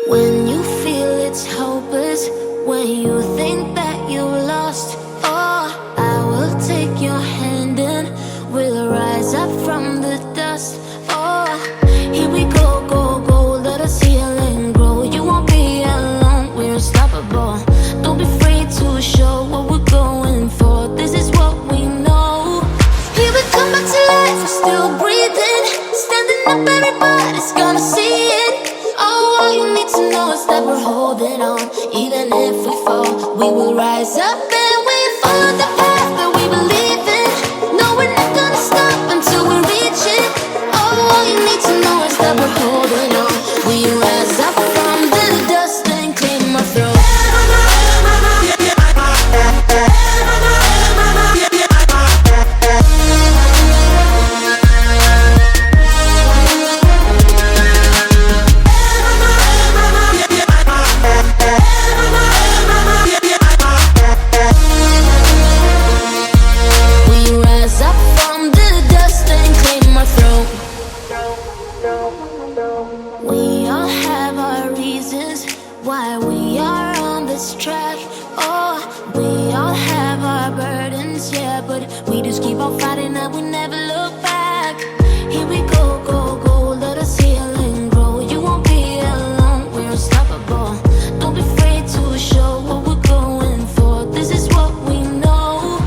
When you feel it's hopeless, when you think that you lost, oh, I will take your hand and we'll rise up from the dust. Oh, here we go, go, go, let us heal and grow. You won't be alone, we're unstoppable. Don't be afraid to show what we're going for. This is what we know. Here we come back to life, we're still breathing. Standing up, everybody's gonna see it. Oh, all you need to know is that we're holding on. Even if we fall, we will rise up and we follow the path that we believe in. No, we're not gonna stop until we reach it. Oh, all you need to know is that we're holding on. We rise up from the dust and clean our throat. We all have our reasons why we are on this track. Oh, we all have our burdens, yeah, but we just keep on fighting and we never look back. Here we go, go, go, let us heal and grow. You won't be alone, we're unstoppable. Don't be afraid to show what we're going for. This is what we know.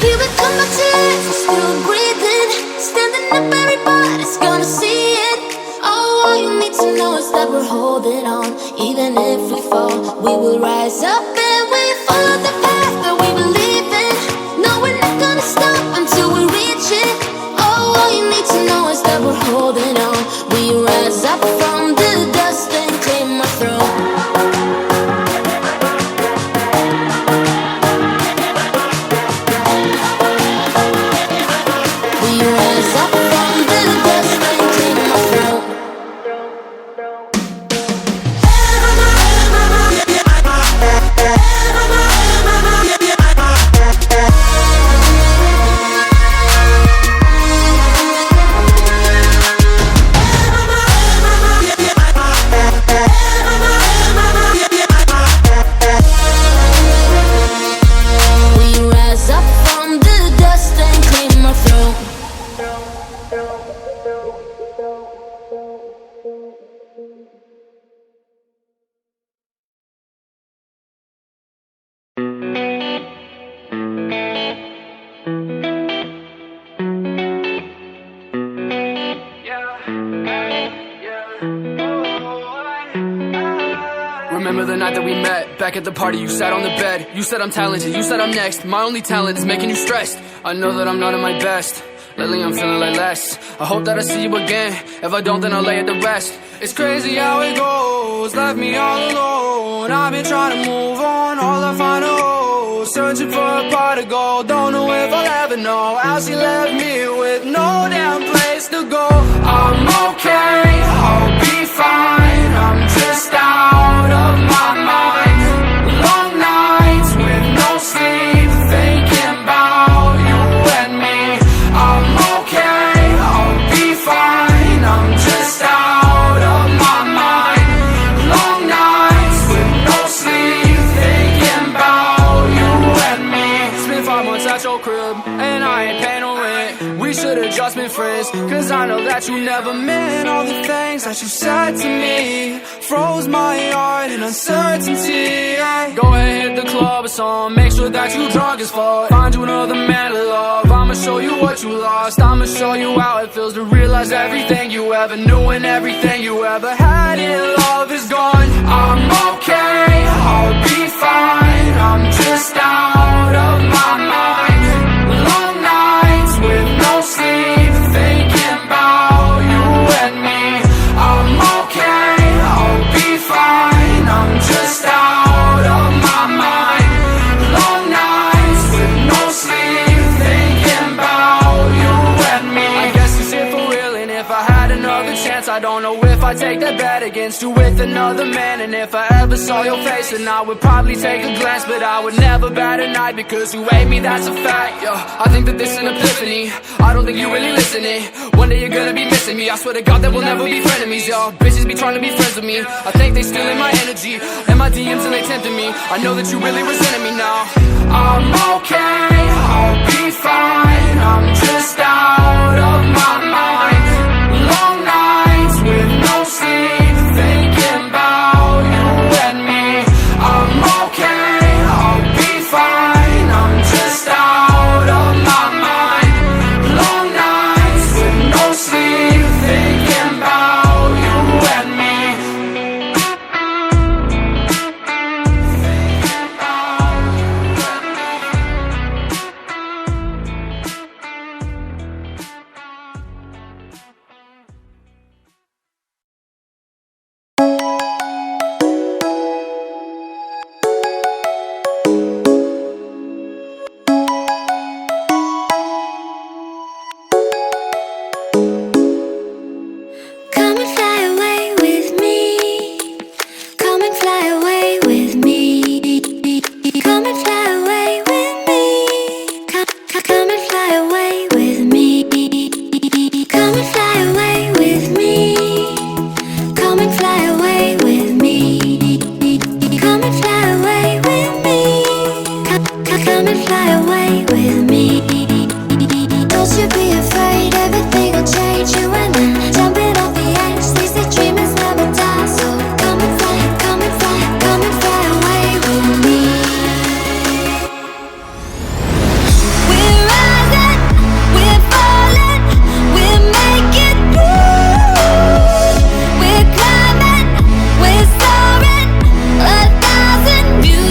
Here we come back to life, we're still breathing. Standing up, everybody's gonna see it. All you need to know is that we're holding on. Even if we fall, we will rise up and we follow the path that we believe in. No, we're not gonna stop until we reach it. All you need to know is that we're holding on. We rise up from the dust and clear my throat. We rise up from the dust and clear my throat. Remember the night that we met, back at the party, you sat on the bed. You said I'm talented, you said I'm next. My only talent is making you stressed. I know that I'm not at my best. Lately I'm feeling like less. I hope that I see you again. If I don't, then I'll lay it to rest. It's crazy how it goes, left me all alone. I've been trying to move on, all I find a hole. Searching for a pot of gold, don't know if I'll ever know how she left me with no damn place to go. I'm okay, I'll be fine. I'm just out of my mind. Long nights with no sleep, thinking about you and me. I'm okay, I'll be fine. I'm just out of my mind. Long nights with no sleep, thinking about you and me. Spent 5 months at your crib, and I ain't paying no rent. We should've just been friends, cause I know that you never meant all the things that you said to me. Froze my heart in uncertainty. Go ahead, hit the club or something, make sure that you drunk as fuck. Find you another man to love, I'ma show you what you lost. I'ma show you how it feels to realize everything you ever knew and everything you ever had in love is gone. I'm okay, I'll be fine. I'm just out of my mind. Long nights with no sleep, thinking about you and me. I'm okay, I'll be fine. I'm just out of my mind. Long nights with no sleep, thinking about you and me. I guess it's here for real, and if I had another chance, I don't know if I'd take that bet against you with another man. And if I ever saw your face, then I would probably take a glance, but I would never bat an eye, because you hate me, that's a fact. Yo, I think that this is an epiphany, I don't think you really listening. One day you're gonna be missing me, I swear to God that we'll never be frenemies. Yo, y'all bitches be trying to be friends with me. I think they stealing my energy and my DMs and they tempting me. I know that you really resenting me now. I'm okay, I'll be fine. I'm just out of my mind. Long nights with no sleep, thinking about you and me. I'm okay, I'll be fine. I'm just out of my mind. Long nights with no sleep, thinking about you and me. Come and fly away with me. Come and fly away with me. Come and fly away with me. Come and fly away with me. Come and fly away with me. Come and fly away with me. Come and fly away with me. Come and fly away with me. Don't you be afraid, everything will change. You and I jumping off the edge. They say dreamers never die, so come and fly, come and fly, come and fly away with me. We're rising, we're falling, we're making through. We're climbing, we're soaring, 1,000 views.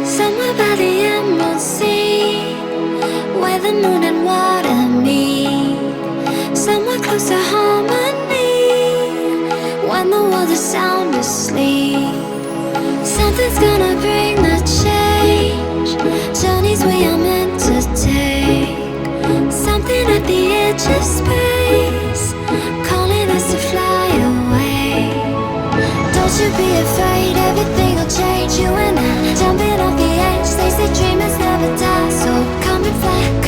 Somewhere by the emerald sea, where the moon and water meet. Somewhere close to harmony, when the world is sound asleep. Something's gonna bring the change, journeys we are meant to take. Something at the edge of space, calling us to fly away. Don't you be afraid, everything will change. You and I jumping off the edge. They say dreamers never die, so come and fly.